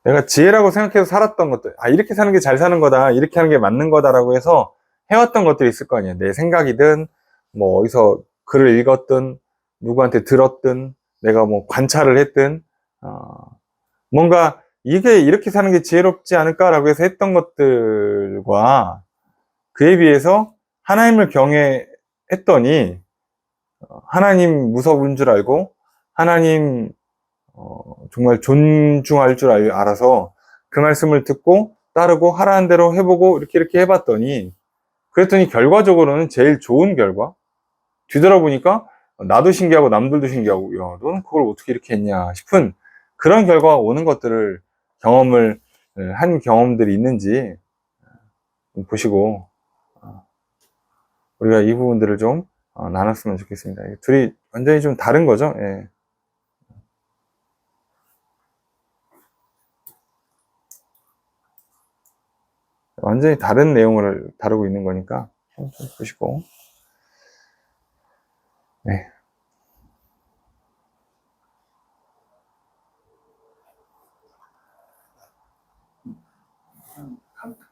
내가 지혜라고 생각해서 살았던 것들, 아, 이렇게 사는 게 잘 사는 거다, 이렇게 하는 게 맞는 거다라고 해서 해왔던 것들이 있을 거 아니에요. 내 생각이든, 뭐, 어디서 글을 읽었든, 누구한테 들었든, 내가 뭐 관찰을 했든, 뭔가 이게 이렇게 사는 게 지혜롭지 않을까라고 해서 했던 것들과 그에 비해서 하나님을 경외했더니, 하나님 무서운 줄 알고, 하나님 정말 존중할 줄 알아서 그 말씀을 듣고 따르고 하라는 대로 해보고 이렇게 해봤더니 그랬더니 결과적으로는 제일 좋은 결과 뒤돌아보니까 나도 신기하고 남들도 신기하고 야 너는 그걸 어떻게 이렇게 했냐 싶은 그런 결과가 오는 것들을 경험을 한 경험들이 있는지 보시고 우리가 이 부분들을 좀 나눴으면 좋겠습니다. 둘이 완전히 좀 다른 거죠. 예. 완전히 다른 내용을 다루고 있는 거니까 좀 보시고 네.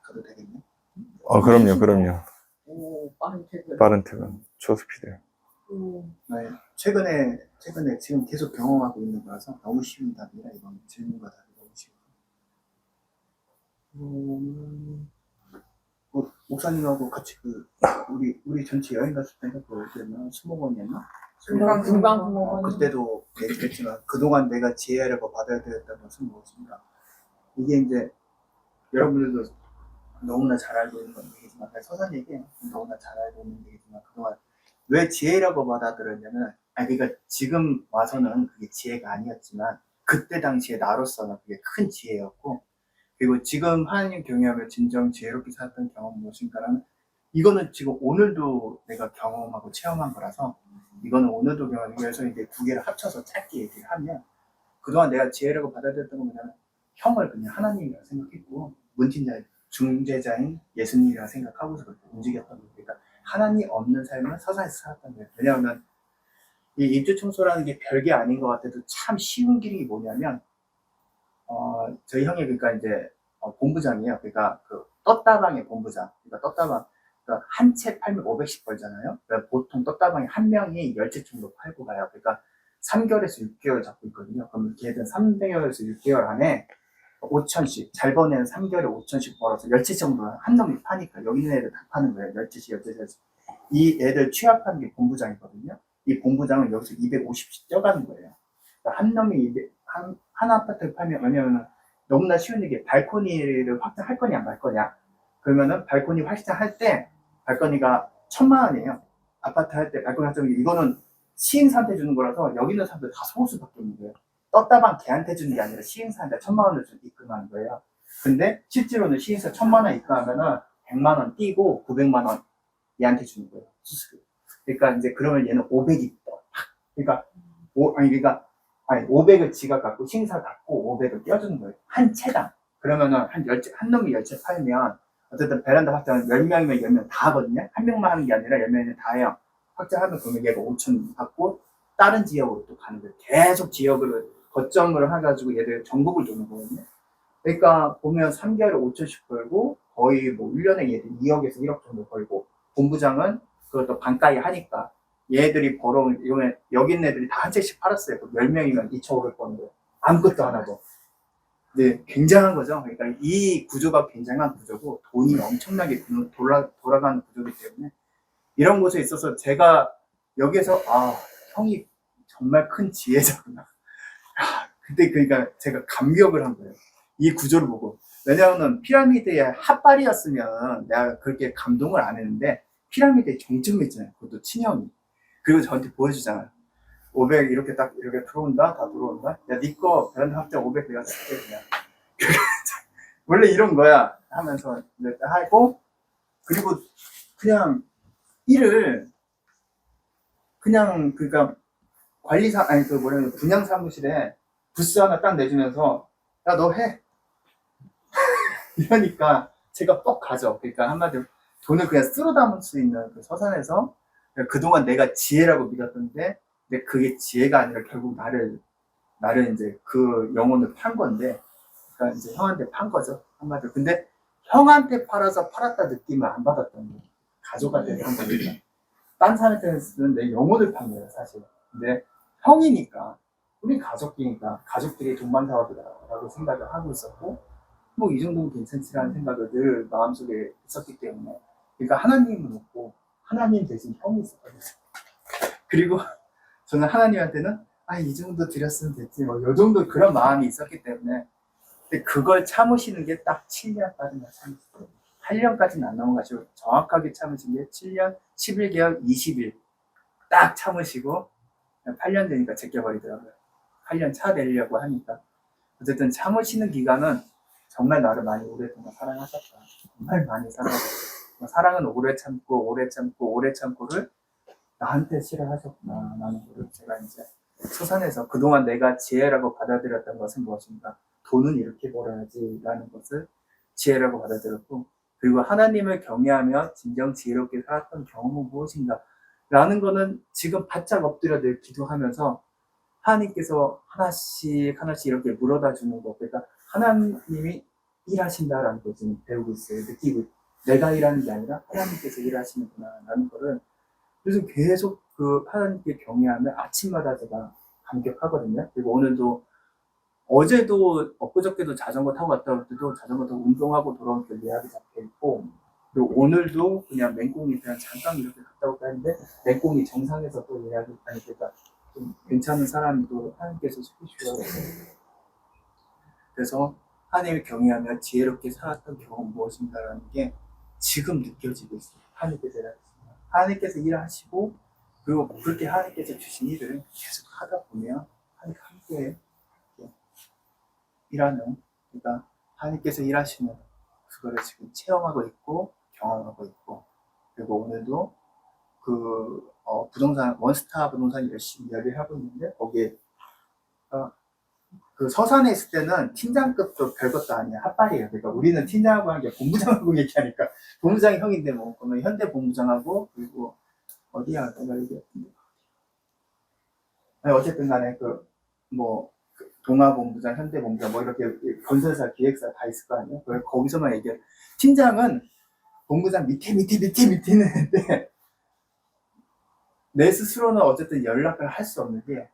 가도 되겠네. 그럼요. 오, 빠른 퇴근. 빠른 퇴근, 초스피드. 네, 최근에 지금 계속 경험하고 있는 거라서 너무 쉬운 답이라 이건 질문과 답이 너무 쉬워. 목사님하고 같이 우리 전체 여행 갔을 때가 그때나 수목원이었나? 금방 그때도 얘기했지만 그동안 내가 지혜라고 받아야 되었다는 것은 무엇인가? 이게 이제 여러분들도 너무나 잘 알고 있는 얘기지만 서산에게 너무나 잘 알고 있는 얘기지만 그동안 왜 지혜라고 받아들였냐면 그러니까 지금 와서는 그게 지혜가 아니었지만 그때 당시에 나로서는 그게 큰 지혜였고 그리고 지금 하나님 경외하며 진정 지혜롭게 살았던 경험은 무엇인가라는 이거는 지금 오늘도 내가 경험하고 체험한 거라서 이거는 오늘도 경험하기 위해서 이제 두 개를 합쳐서 짧게 얘기를 하면 그동안 내가 지혜라고 받아들였던 건 뭐냐면 형을 그냥 하나님이라고 생각했고 문진자 중재자인 예수님이라고 생각하고서 그렇게 움직였던 거예요. 그러니까 하나님 없는 삶은 서산에서 살았던 거예요. 왜냐하면 이 입주 청소라는 게 별게 아닌 것 같아도 참 쉬운 길이 뭐냐면 저희 형이 그러니까 이제 본부장이에요. 그러니까 그 떴다방의 본부장. 그러니까 떴다방 그러니까 한 채 팔면 500씩 벌잖아요. 그러니까 보통 떴다방에 한 명이 10채 정도 팔고 가요. 그러니까 3개월에서 6개월 잡고 있거든요. 그럼 걔는 3개월에서 6개월 안에 5천씩 잘 버는 3개월에 5천씩 벌어서 10채 정도 한 놈이 파니까 여기 있는 애들 다 파는 거예요. 10채씩 10채씩. 이 애들 취합하는 게 본부장이거든요. 이 본부장은 여기서 250씩 뛰어가는 거예요. 그러니까 한 놈이 한 아파트를 팔면 왜냐면 너무나 쉬운 얘기 발코니를 확장할 거냐 안 할 거냐 그러면은 발코니 확장할 때 발코니가 1,000만 원이에요. 아파트 할 때 발코니 확장 이거는 시행사한테 주는 거라서 여기 있는 사람들 다 소수밖에 없는 거예요. 떴다방 걔한테 주는 게 아니라 시행사한테 1,000만 원을 입금하는 거예요. 근데 실제로는 시행사 1,000만 원 입금하면은 100만 원 띄고 900만 원 얘한테 주는 거예요. 수수료. 그러니까 이제 그러면 얘는 500이 떠. 그러니까 500을 지가 갖고 시행사 갖고 500을 떼어주는 거예요. 한 채당. 그러면은 한 놈이 10채 팔면 어쨌든 베란다 확장은 10명이면 10명 다 하거든요. 한 명만 하는 게 아니라 10명이 다 해요. 확장하면 그러면 얘가 5천 받고 다른 지역으로 또 가는 거예요. 계속 지역을 거점을 해가지고 얘들 전국을 도는 거거든요. 그러니까 보면 3개월에 5천씩 벌고 거의 뭐 1년에 얘들 2억에서 1억 정도 벌고 본부장은 그것도 반가이 하니까 얘들이 벌어온 이번에 여기 있는 애들이 다 한 채씩 팔았어요. 10명이면 2,500 버는 거예요. 아무것도 안 하고. 네, 굉장한 거죠. 그러니까 이 구조가 굉장한 구조고 돈이 엄청나게 돌아가는 구조이기 때문에 이런 곳에 있어서 제가 여기에서 형이 정말 큰 지혜자구나. 그때 그러니까 제가 감격을 한 거예요. 이 구조를 보고. 왜냐하면 피라미드의 핫발이었으면 내가 그렇게 감동을 안 했는데 피라미드의 정점이 있잖아요. 그것도 친형이. 그리고 저한테 보여주잖아요. 500 이렇게 딱 이렇게 들어온다, 다 들어온다. 야, 니 거 베란다 확장 500 내가 줄게 그냥. 원래 이런 거야 하면서 이제 하고 그리고 그냥 일을 그냥 그러니까 관리사 아니 그 뭐냐면 분양 사무실에 부스 하나 딱 내주면서 야 너 해. 이러니까 제가 뻑 가죠. 그러니까 한마디로 돈을 그냥 쓸어 담을 수 있는 그 서산에서 그동안 내가 지혜라고 믿었던데 근데 그게 지혜가 아니라 결국 나를 이제 그 영혼을 판 건데 그러니까 이제 형한테 판 거죠 한마디로. 근데 형한테 팔았다 느낌을 안 받았던 거예요. 가족한테 판 거니까. 딴 사람한테는 내 영혼을 판 거예요 사실. 근데 형이니까 우리 가족이니까 가족들이 동반사업이라고 생각을 하고 있었고 뭐 이 정도면 괜찮지라는 생각을 늘 마음속에 있었기 때문에 그러니까 하나님은 없고 하나님 대신 형이 있었거든요. 그리고 저는 하나님한테는 이 정도 드렸으면 됐지 뭐 요 정도 그런 마음이 있었기 때문에 근데 그걸 참으시는 게 딱 7년까지만 참으셨어요. 8년까지는 안 넘어가시고 정확하게 참으신 게 7년 11개월 20일 딱 참으시고 8년 되니까 제껴버리더라고요. 8년 차 내려고 하니까 어쨌든 참으시는 기간은 정말 나를 많이 오랫동안 사랑하셨다. 정말 많이 사랑하셨다. 사랑은 오래 참고 오래 참고 오래 참고를 나한테 싫어하셨구나 라는 거를 제가 이제 서산에서 그동안 내가 지혜라고 받아들였던 것은 무엇인가, 돈은 이렇게 벌어야지 라는 것을 지혜라고 받아들였고, 그리고 하나님을 경외하며 진정 지혜롭게 살았던 경험은 무엇인가 라는 거는 지금 바짝 엎드려 늘 기도하면서 하나님께서 하나씩 이렇게 물어다 주는 거, 그러니까 하나님이 일하신다라는 걸 지금 배우고 있어요. 느끼고 있어요. 내가 일하는 게 아니라 하나님께서 일하시는구나 라는 거를 그래서 계속 그 하나님께 경외하며 아침마다 제가 감격하거든요. 그리고 오늘도 어제도 엊그저께도 자전거 타고 갔다 올 때도 자전거 타고 운동하고 돌아올 때 예약이 잡혀있고, 그리고 오늘도 그냥 맹꽁이 그냥 잠깐 이렇게 갔다 올까 했는데 맹꽁이 정상에서 또 예약이 그러니까 좀 괜찮은 사람이 또 하나님께서 소개시켜주셨어요. 그래서 하나님을 경외하며 지혜롭게 살았던 경험 무엇인가라는 게 지금 느껴지고 있어요. 하나님께서 일하시고 그리고 그렇게 하나님께서 주신 일을 계속 하다 보면 하나님과 함께 일하는, 그러니까 하나님께서 일하시는 그거를 지금 체험하고 있고 경험하고 있고, 그리고 오늘도 그 부동산 원스타 부동산 열심히 이야기를 하고 있는데 거기에 그 서산에 있을 때는 팀장급도 별것도 아니야. 핫발이에요. 그러니까 우리는 팀장하고 하는 게 본부장하고 얘기하니까 본부장이 형인데 뭐 그러면 현대 본부장하고 그리고 어디야 내가 얘기했는데 어쨌든 간에 뭐 동아 본부장, 현대 본부장 뭐 이렇게 건설사, 기획사 다 있을 거 아니에요. 거기서만 얘기해. 팀장은 본부장 밑에 있는데 내 스스로는 어쨌든 연락을 할 수 없는 게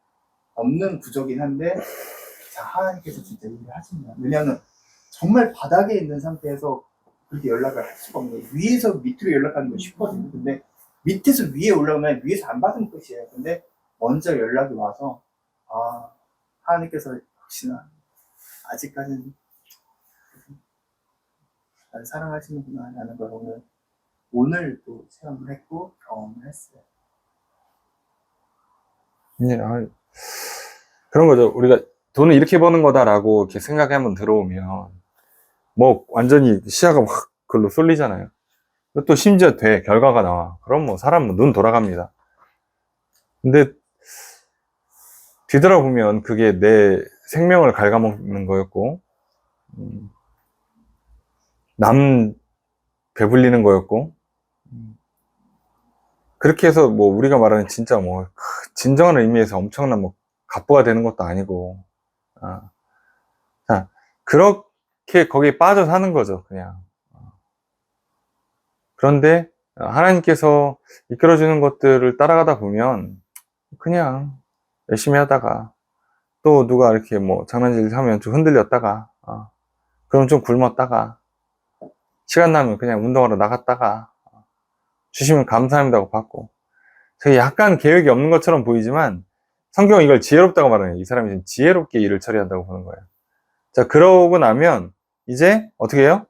없는 구조긴 한데 자, 하나님께서 진짜 일을 하신다. 왜냐하면 정말 바닥에 있는 상태에서 그렇게 연락을 할 수가 없는 거예요. 위에서 밑으로 연락하는 건 쉽거든요. 근데 밑에서 위에 올라오면 위에서 안 받으면 끝이에요. 근데 먼저 연락이 와서 하나님께서 역시나 아직까지는 날 사랑하시는구나 라는 걸 오늘 또 체험을 했고 경험을 했어요. 예, 그런 거죠. 우리가 돈을 이렇게 버는 거다라고 이렇게 생각이 한번 들어오면 뭐 완전히 시야가 확 글로 쏠리잖아요. 또 심지어 결과가 나와. 그럼 뭐 사람은 눈 돌아갑니다. 근데 뒤돌아보면 그게 내 생명을 갉아먹는 거였고, 남 배불리는 거였고, 그렇게 해서 뭐 우리가 말하는 진짜 뭐 진정한 의미에서 엄청난 뭐 갑부가 되는 것도 아니고, 자, 그렇게 거기에 빠져 사는 거죠, 그냥. 그런데 하나님께서 이끌어주는 것들을 따라가다 보면 그냥 열심히 하다가 또 누가 이렇게 뭐 장난질 하면 좀 흔들렸다가 그럼 좀 굶었다가 시간 나면 그냥 운동하러 나갔다가 주시면 감사합니다고 받고, 저게 약간 계획이 없는 것처럼 보이지만 성경은 이걸 지혜롭다고 말하는 거예요. 이 사람이 지금 지혜롭게 일을 처리한다고 보는 거예요. 자, 그러고 나면 이제 어떻게 해요?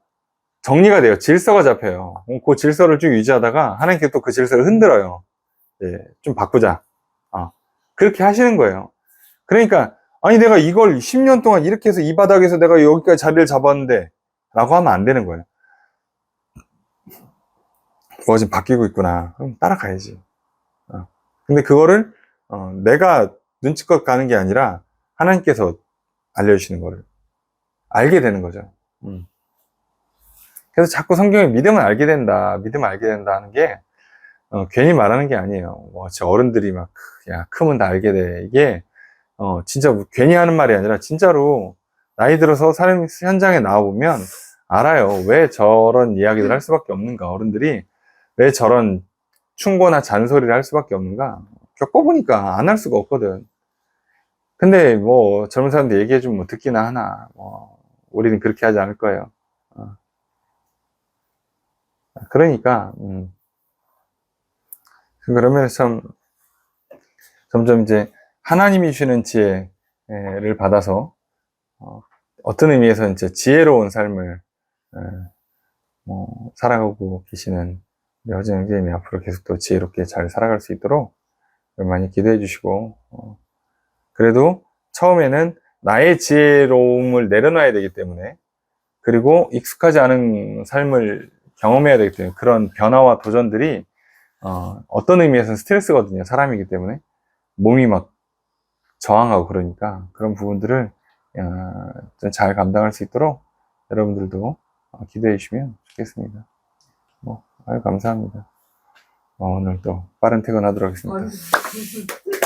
정리가 돼요. 질서가 잡혀요. 그 질서를 쭉 유지하다가 하나님께 또 그 질서를 흔들어요. 예, 좀 바꾸자. 그렇게 하시는 거예요. 그러니까 아니 내가 이걸 10년 동안 이렇게 해서 이 바닥에서 내가 여기까지 자리를 잡았는데 라고 하면 안 되는 거예요. 뭐가 지금 바뀌고 있구나. 그럼 따라가야지. 근데 그거를 내가 눈치껏 가는 게 아니라 하나님께서 알려주시는 거를 알게 되는 거죠. 그래서 자꾸 성경에 믿으면 알게 된다, 믿으면 알게 된다 하는 게, 괜히 말하는 게 아니에요. 저 어른들이 막, 야, 크면 다 알게 돼. 이게, 진짜 괜히 하는 말이 아니라, 진짜로, 나이 들어서 삶 현장에 나와보면, 알아요. 왜 저런 이야기를 할 수밖에 없는가. 어른들이 왜 저런 충고나 잔소리를 할 수밖에 없는가. 겪어보니까 안 할 수가 없거든. 근데 뭐, 젊은 사람들 얘기해주면 뭐 듣기나 하나. 우리는 그렇게 하지 않을 거예요. 그러니까, 그러면 참, 점점 이제 하나님이 주시는 지혜를 받아서, 어떤 의미에서 이제 지혜로운 삶을, 살아가고 계시는 우리 허진 형제님이 앞으로 계속 또 지혜롭게 잘 살아갈 수 있도록 많이 기도해 주시고, 그래도 처음에는 나의 지혜로움을 내려놔야 되기 때문에, 그리고 익숙하지 않은 삶을 경험해야 되기 때문에 그런 변화와 도전들이 어떤 의미에서는 스트레스거든요. 사람이기 때문에 몸이 막 저항하고 그러니까 그런 부분들을 좀 잘 감당할 수 있도록 여러분들도 기도해 주시면 좋겠습니다. 아유 감사합니다. 오늘 또 빠른 퇴근하도록 하겠습니다.